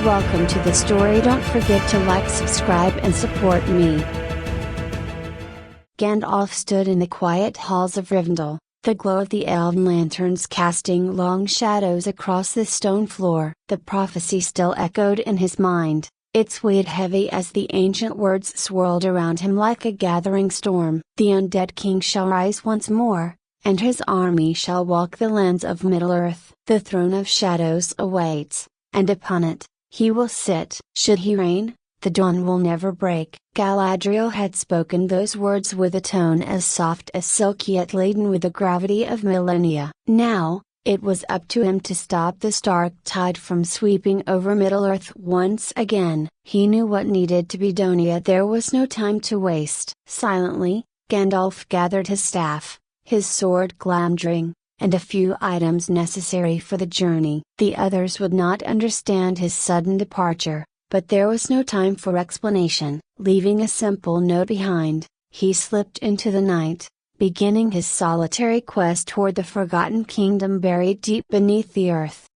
Welcome to the story. Don't forget to like, subscribe and support me. Gandalf stood in the quiet halls of Rivendell, the glow of the elven lanterns casting long shadows across the stone floor. The prophecy still echoed in his mind, its weight heavy as the ancient words swirled around him like a gathering storm. The undead king shall rise once more, and his army shall walk the lands of Middle-earth. The throne of shadows awaits, and upon it, he will sit. Should he reign, the dawn will never break. Galadriel had spoken those words with a tone as soft as silk yet laden with the gravity of millennia. Now, it was up to him to stop the stark tide from sweeping over Middle-earth once again. He knew what needed to be done, yet there was no time to waste. Silently, Gandalf gathered his staff, his sword Glamdring, and a few items necessary for the journey. The others would not understand his sudden departure, but there was no time for explanation. Leaving a simple note behind, he slipped into the night, beginning his solitary quest toward the forgotten kingdom buried deep beneath the earth.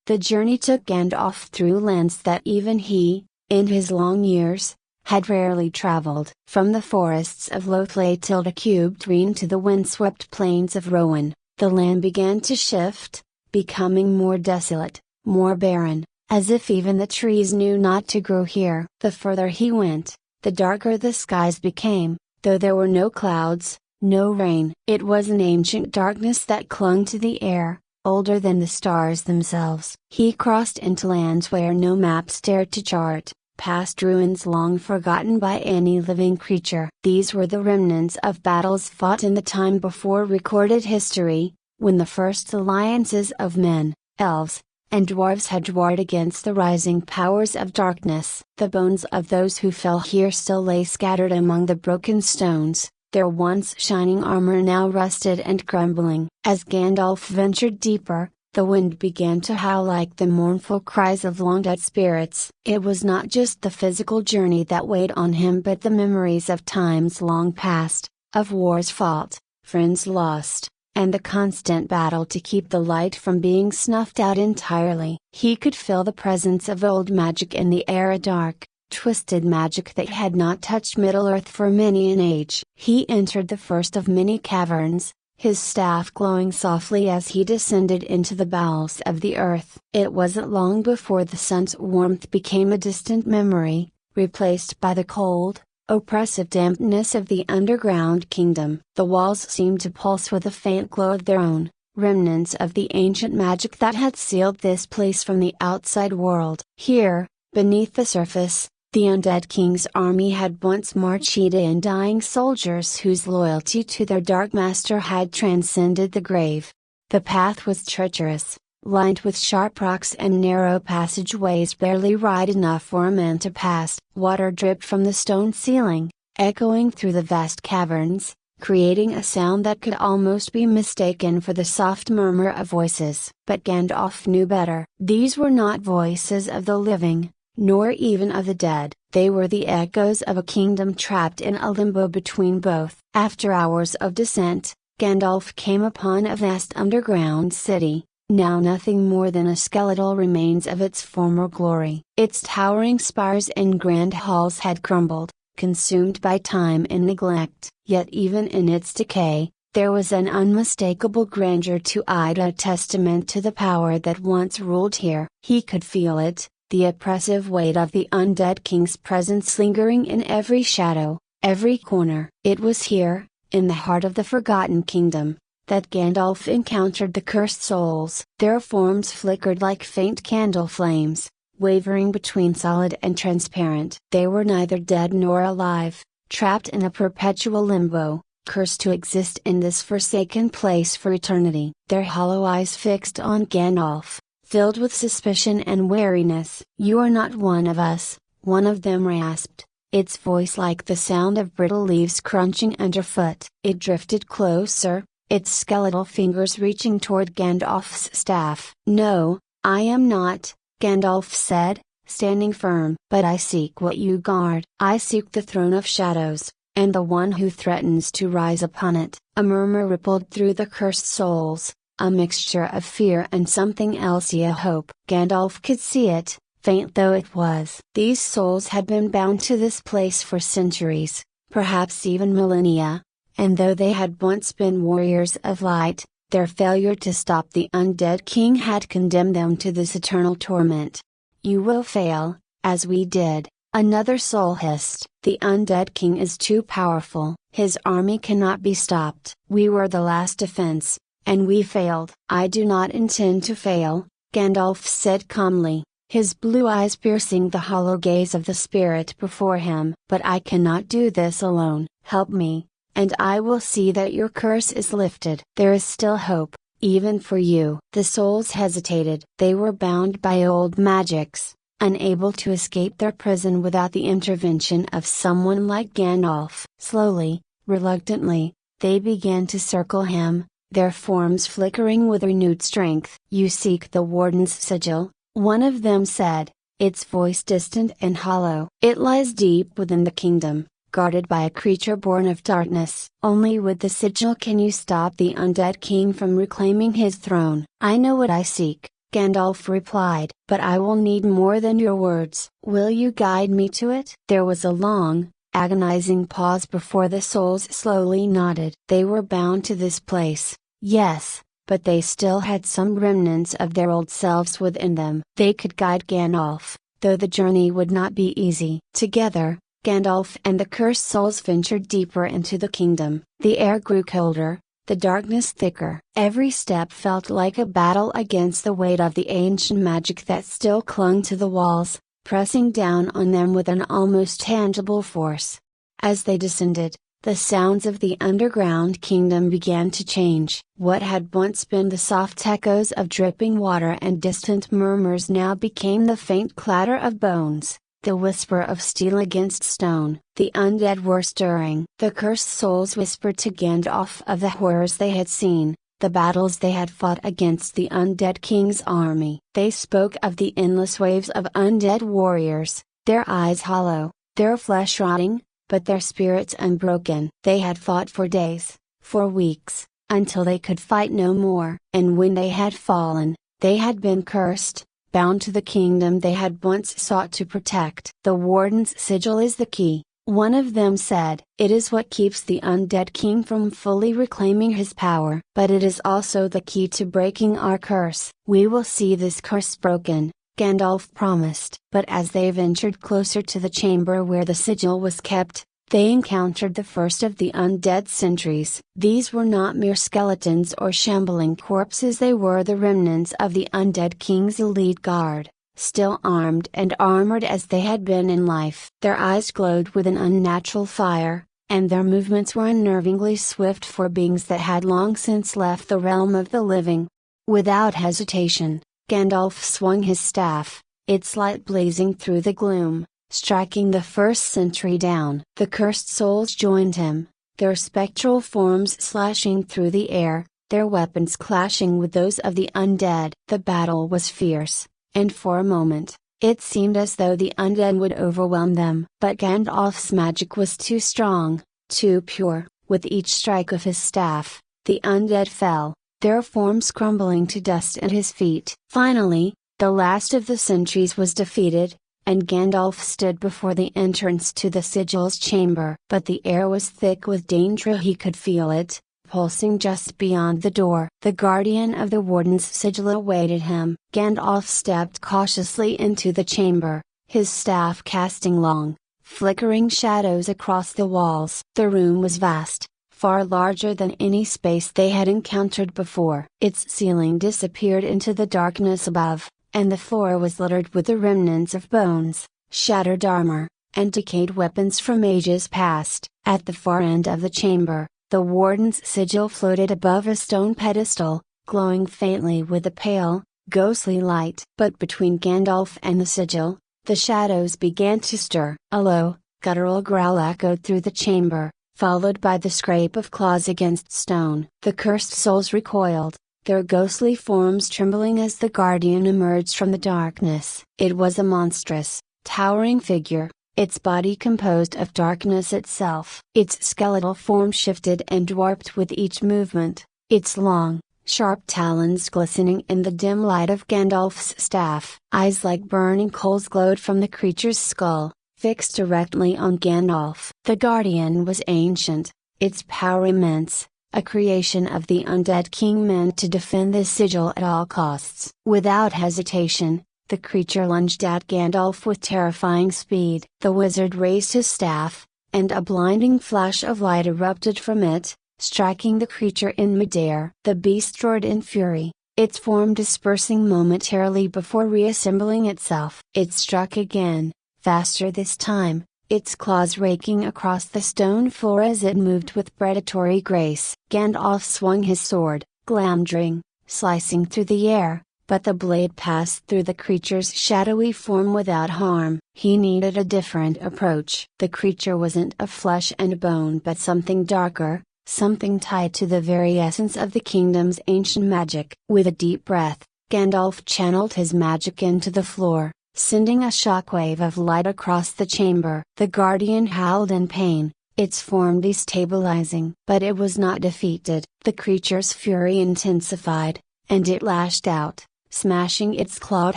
The journey took Gandalf through lands that even he, in his long years, had rarely traveled. From the forests of Lothlay to Cubed Reen to the windswept plains of Rowan, the land began to shift, becoming more desolate, more barren, as if even the trees knew not to grow here. The further he went, the darker the skies became, though there were no clouds, no rain. It was an ancient darkness that clung to the air, older than the stars themselves. He crossed into lands where no maps dared to chart, past ruins long forgotten by any living creature. These were the remnants of battles fought in the time before recorded history, when the first alliances of men, elves, and dwarves had warred against the rising powers of darkness. The bones of those who fell here still lay scattered among the broken stones, their once shining armor now rusted and crumbling. As Gandalf ventured deeper, the wind began to howl like the mournful cries of long-dead spirits. It was not just the physical journey that weighed on him, but the memories of times long past, of wars fought, friends lost, and the constant battle to keep the light from being snuffed out entirely. He could feel the presence of old magic in the air, a dark, twisted magic that had not touched Middle-earth for many an age. He entered the first of many caverns, his staff glowing softly as he descended into the bowels of the earth. It wasn't long before the sun's warmth became a distant memory, replaced by the cold, oppressive dampness of the underground kingdom. The walls seemed to pulse with a faint glow of their own, remnants of the ancient magic that had sealed this place from the outside world. Here, beneath the surface, the undead king's army had once marched in, dying soldiers whose loyalty to their dark master had transcended the grave. The path was treacherous, lined with sharp rocks and narrow passageways barely wide enough for a man to pass. Water dripped from the stone ceiling, echoing through the vast caverns, creating a sound that could almost be mistaken for the soft murmur of voices. But Gandalf knew better. These were not voices of the living, nor even of the dead. They were the echoes of a kingdom trapped in a limbo between both. After hours of descent, Gandalf came upon a vast underground city, now nothing more than a skeletal remains of its former glory. Its towering spires and grand halls had crumbled, consumed by time and neglect. Yet even in its decay, there was an unmistakable grandeur to it, a testament to the power that once ruled here. He could feel it, the oppressive weight of the undead king's presence lingering in every shadow, every corner. It was here, in the heart of the forgotten kingdom, that Gandalf encountered the cursed souls. Their forms flickered like faint candle flames, wavering between solid and transparent. They were neither dead nor alive, trapped in a perpetual limbo, cursed to exist in this forsaken place for eternity. Their hollow eyes fixed on Gandalf, filled with suspicion and wariness. "You are not one of us," one of them rasped, its voice like the sound of brittle leaves crunching underfoot. It drifted closer, its skeletal fingers reaching toward Gandalf's staff. "No, I am not," Gandalf said, standing firm. "But I seek what you guard. I seek the throne of shadows, and the one who threatens to rise upon it." A murmur rippled through the cursed souls, a mixture of fear and something else, a hope. Gandalf could see it, faint though it was. These souls had been bound to this place for centuries, perhaps even millennia, and though they had once been warriors of light, their failure to stop the undead king had condemned them to this eternal torment. "You will fail, as we did," another soul hissed. "The undead king is too powerful. His army cannot be stopped. We were the last defense, and we failed." "I do not intend to fail," Gandalf said calmly, his blue eyes piercing the hollow gaze of the spirit before him. "But I cannot do this alone. Help me, and I will see that your curse is lifted. There is still hope, even for you." The souls hesitated. They were bound by old magics, unable to escape their prison without the intervention of someone like Gandalf. Slowly, reluctantly, they began to circle him, their forms flickering with renewed strength. "You seek the Warden's sigil," one of them said, its voice distant and hollow. "It lies deep within the kingdom, guarded by a creature born of darkness. Only with the sigil can you stop the undead king from reclaiming his throne." "I know what I seek," Gandalf replied, "but I will need more than your words. Will you guide me to it?" There was a long, agonizing pause before the souls slowly nodded. They were bound to this place, yes, but they still had some remnants of their old selves within them. They could guide Gandalf, though the journey would not be easy. Together, Gandalf and the cursed souls ventured deeper into the kingdom. The air grew colder, the darkness thicker. Every step felt like a battle against the weight of the ancient magic that still clung to the walls, pressing down on them with an almost tangible force. As they descended, the sounds of the underground kingdom began to change. What had once been the soft echoes of dripping water and distant murmurs now became the faint clatter of bones, the whisper of steel against stone. The undead were stirring. The cursed souls whispered to Gandalf of the horrors they had seen, the battles they had fought against the undead king's army. They spoke of the endless waves of undead warriors, their eyes hollow, their flesh rotting, but their spirits unbroken. They had fought for days, for weeks, until they could fight no more. And when they had fallen, they had been cursed, bound to the kingdom they had once sought to protect. "The Warden's sigil is the key," one of them said. "It is what keeps the undead king from fully reclaiming his power. But it is also the key to breaking our curse." "We will see this curse broken," Gandalf promised. But as they ventured closer to the chamber where the sigil was kept, they encountered the first of the undead sentries. These were not mere skeletons or shambling corpses, they were the remnants of the undead king's elite guard, still armed and armored as they had been in life. Their eyes glowed with an unnatural fire, and their movements were unnervingly swift for beings that had long since left the realm of the living. Without hesitation, Gandalf swung his staff, its light blazing through the gloom, striking the first sentry down. The cursed souls joined him, their spectral forms slashing through the air, their weapons clashing with those of the undead. The battle was fierce, and for a moment, it seemed as though the undead would overwhelm them. But Gandalf's magic was too strong, too pure. With each strike of his staff, the undead fell, their forms crumbling to dust at his feet. Finally, the last of the sentries was defeated, and Gandalf stood before the entrance to the sigil's chamber. But the air was thick with danger, he could feel it, pulsing just beyond the door. The guardian of the Warden's sigil awaited him. Gandalf stepped cautiously into the chamber, his staff casting long, flickering shadows across the walls. The room was vast, far larger than any space they had encountered before. Its ceiling disappeared into the darkness above, and the floor was littered with the remnants of bones, shattered armor, and decayed weapons from ages past. At the far end of the chamber, the Warden's sigil floated above a stone pedestal, glowing faintly with a pale, ghostly light. But between Gandalf and the sigil, the shadows began to stir. A low, guttural growl echoed through the chamber, followed by the scrape of claws against stone. The cursed souls recoiled, their ghostly forms trembling as the guardian emerged from the darkness. It was a monstrous, towering figure, its body composed of darkness itself. Its skeletal form shifted and warped with each movement, its long, sharp talons glistening in the dim light of Gandalf's staff. Eyes like burning coals glowed from the creature's skull, fixed directly on Gandalf. The Guardian was ancient, its power immense, a creation of the Undead King meant to defend the sigil at all costs. Without hesitation, the creature lunged at Gandalf with terrifying speed. The wizard raised his staff, and a blinding flash of light erupted from it, striking the creature in midair. The beast roared in fury, its form dispersing momentarily before reassembling itself. It struck again, faster this time, its claws raking across the stone floor as it moved with predatory grace. Gandalf swung his sword, glamdring, slicing through the air, but the blade passed through the creature's shadowy form without harm. He needed a different approach. The creature wasn't of flesh and bone but something darker, something tied to the very essence of the kingdom's ancient magic. With a deep breath, Gandalf channeled his magic into the floor, sending a shockwave of light across the chamber. The Guardian howled in pain, its form destabilizing. But it was not defeated. The creature's fury intensified, and it lashed out, smashing its clawed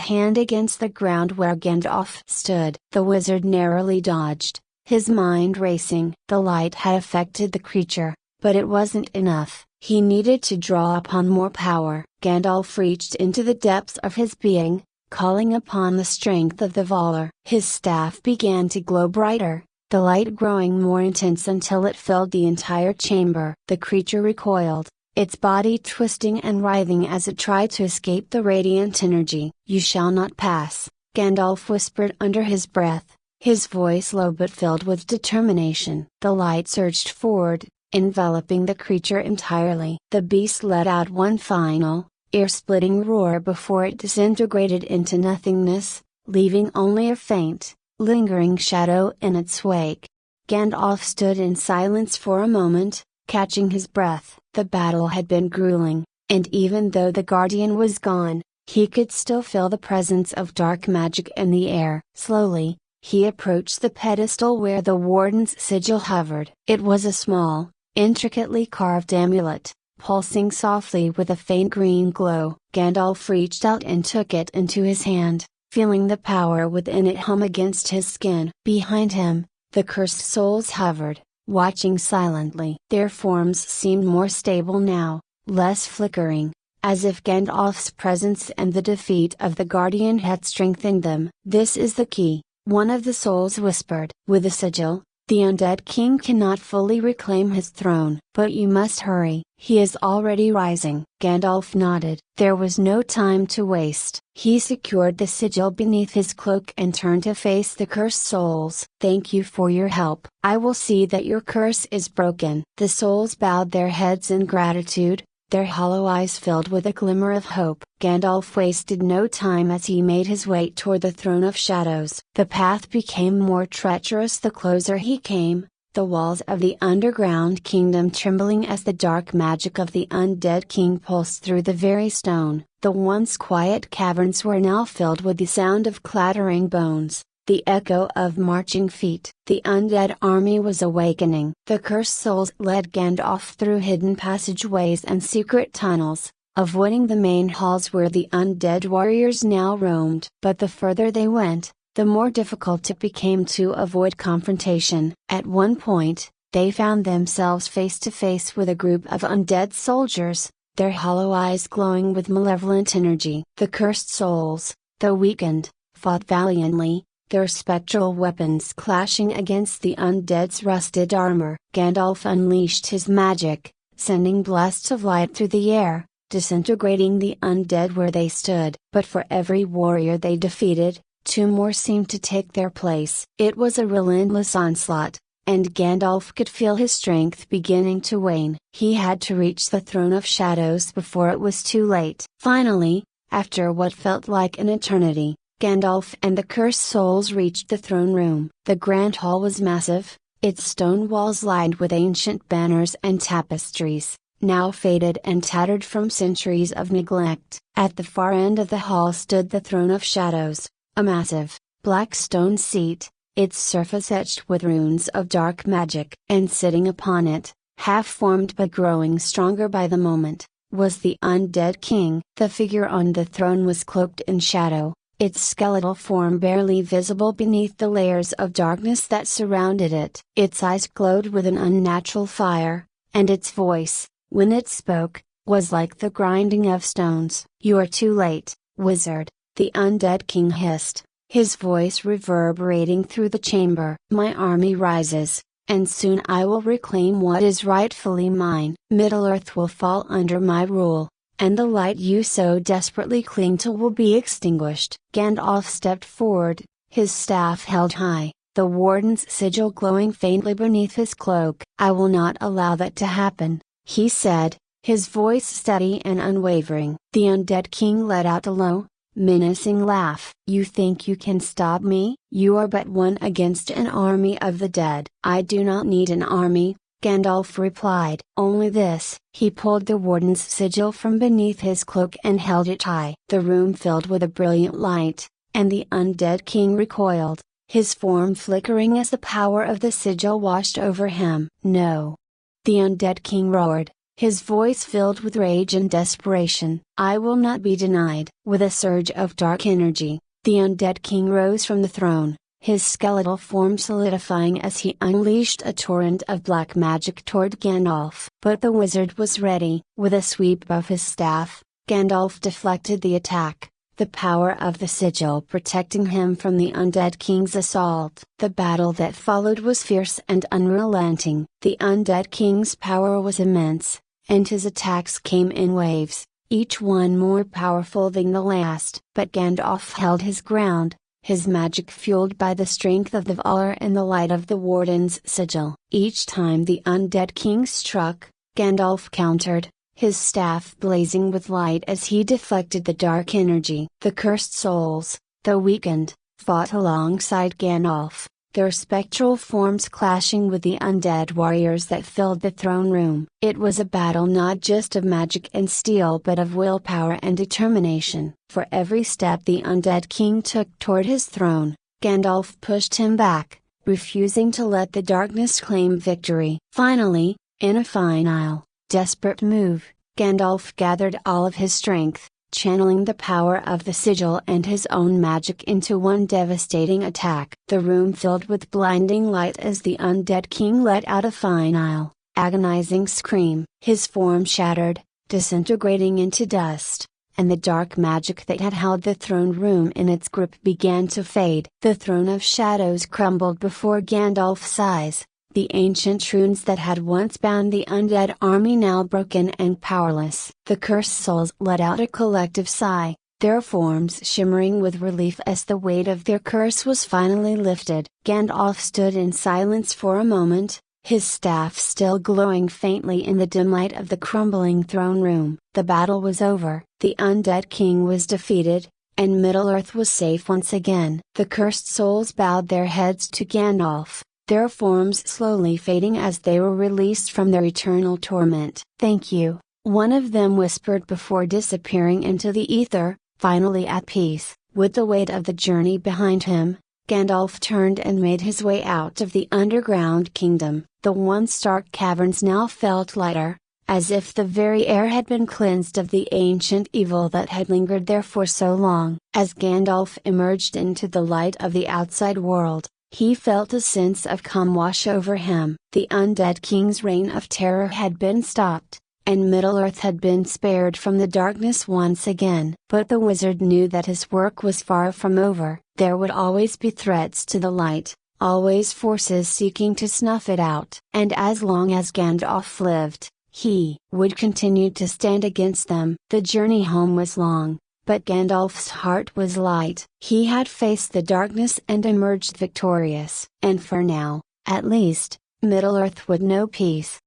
hand against the ground where Gandalf stood. The wizard narrowly dodged, his mind racing. The light had affected the creature, but it wasn't enough. He needed to draw upon more power. Gandalf reached into the depths of his being, calling upon the strength of the Valar. His staff began to glow brighter, the light growing more intense until it filled the entire chamber. The creature recoiled, its body twisting and writhing as it tried to escape the radiant energy. "You shall not pass," Gandalf whispered under his breath, his voice low but filled with determination. The light surged forward, enveloping the creature entirely. The beast let out one final, ear-splitting roar before it disintegrated into nothingness, leaving only a faint, lingering shadow in its wake. Gandalf stood in silence for a moment, catching his breath. The battle had been grueling, and even though the Guardian was gone, he could still feel the presence of dark magic in the air. Slowly, he approached the pedestal where the Warden's sigil hovered. It was a small, intricately carved amulet, pulsing softly with a faint green glow. Gandalf reached out and took it into his hand, feeling the power within it hum against his skin. Behind him, the cursed souls hovered, watching silently. Their forms seemed more stable now, less flickering, as if Gandalf's presence and the defeat of the Guardian had strengthened them. "This is the key," one of the souls whispered. "With the sigil, the Undead King cannot fully reclaim his throne. But you must hurry. He is already rising." Gandalf nodded. There was no time to waste. He secured the sigil beneath his cloak and turned to face the cursed souls. "Thank you for your help. I will see that your curse is broken." The souls bowed their heads in gratitude, their hollow eyes filled with a glimmer of hope. Gandalf wasted no time as he made his way toward the Throne of Shadows. The path became more treacherous the closer he came, the walls of the underground kingdom trembling as the dark magic of the Undead King pulsed through the very stone. The once quiet caverns were now filled with the sound of clattering bones, the echo of marching feet. The undead army was awakening. The cursed souls led Gandalf through hidden passageways and secret tunnels, avoiding the main halls where the undead warriors now roamed. But the further they went, the more difficult it became to avoid confrontation. At one point, they found themselves face to face with a group of undead soldiers, their hollow eyes glowing with malevolent energy. The cursed souls, though weakened, fought valiantly, their spectral weapons clashing against the undead's rusted armor. Gandalf unleashed his magic, sending blasts of light through the air, disintegrating the undead where they stood. But for every warrior they defeated, two more seemed to take their place. It was a relentless onslaught, and Gandalf could feel his strength beginning to wane. He had to reach the Throne of Shadows before it was too late. Finally, after what felt like an eternity, Gandalf and the cursed souls reached the throne room. The grand hall was massive, its stone walls lined with ancient banners and tapestries, now faded and tattered from centuries of neglect. At the far end of the hall stood the Throne of Shadows, a massive, black stone seat, its surface etched with runes of dark magic. And sitting upon it, half formed but growing stronger by the moment, was the undead king. The figure on the throne was cloaked in shadow, its skeletal form barely visible beneath the layers of darkness that surrounded it. Its eyes glowed with an unnatural fire, and its voice, when it spoke, was like the grinding of stones. "You are too late, wizard," the undead king hissed, his voice reverberating through the chamber. "My army rises, and soon I will reclaim what is rightfully mine. Middle-earth will fall under my rule, and the light you so desperately cling to will be extinguished." Gandalf stepped forward, his staff held high, the warden's sigil glowing faintly beneath his cloak. "I will not allow that to happen," he said, his voice steady and unwavering. The undead king let out a low, menacing laugh. "You think you can stop me? You are but one against an army of the dead." "I do not need an army," Gandalf replied. "Only this." He pulled the warden's sigil from beneath his cloak and held it high. The room filled with a brilliant light, and the undead king recoiled, his form flickering as the power of the sigil washed over him. "No!" the undead king roared, his voice filled with rage and desperation. "I will not be denied." With a surge of dark energy, the undead king rose from the throne, his skeletal form solidifying as he unleashed a torrent of black magic toward Gandalf. But the wizard was ready. With a sweep of his staff, Gandalf deflected the attack, the power of the sigil protecting him from the undead king's assault. The battle that followed was fierce and unrelenting. The undead king's power was immense, and his attacks came in waves, each one more powerful than the last. But Gandalf held his ground, his magic fueled by the strength of the Valor and the light of the warden's sigil. Each time the undead king struck, Gandalf countered, his staff blazing with light as he deflected the dark energy. The cursed souls, though weakened, fought alongside Gandalf, their spectral forms clashing with the undead warriors that filled the throne room. It was a battle not just of magic and steel but of willpower and determination. For every step the undead king took toward his throne, Gandalf pushed him back, refusing to let the darkness claim victory. Finally, in a final, desperate move, Gandalf gathered all of his strength, channeling the power of the sigil and his own magic into one devastating attack. The room filled with blinding light as the undead king let out a final, agonizing scream. His form shattered, disintegrating into dust, and the dark magic that had held the throne room in its grip began to fade. The throne of shadows crumbled before Gandalf's eyes, the ancient runes that had once bound the undead army now broken and powerless. The cursed souls let out a collective sigh, their forms shimmering with relief as the weight of their curse was finally lifted. Gandalf stood in silence for a moment, his staff still glowing faintly in the dim light of the crumbling throne room. The battle was over, the undead king was defeated, and Middle-earth was safe once again. The cursed souls bowed their heads to Gandalf, their forms slowly fading as they were released from their eternal torment. "Thank you," one of them whispered before disappearing into the ether. Finally at peace, with the weight of the journey behind him, Gandalf turned and made his way out of the underground kingdom. The once dark caverns now felt lighter, as if the very air had been cleansed of the ancient evil that had lingered there for so long. As Gandalf emerged into the light of the outside world, he felt a sense of calm wash over him. The undead king's reign of terror had been stopped, and Middle-earth had been spared from the darkness once again. But the wizard knew that his work was far from over. There would always be threats to the light, always forces seeking to snuff it out. And as long as Gandalf lived, he would continue to stand against them. The journey home was long, but Gandalf's heart was light. He had faced the darkness and emerged victorious. And for now, at least, Middle-earth would know peace.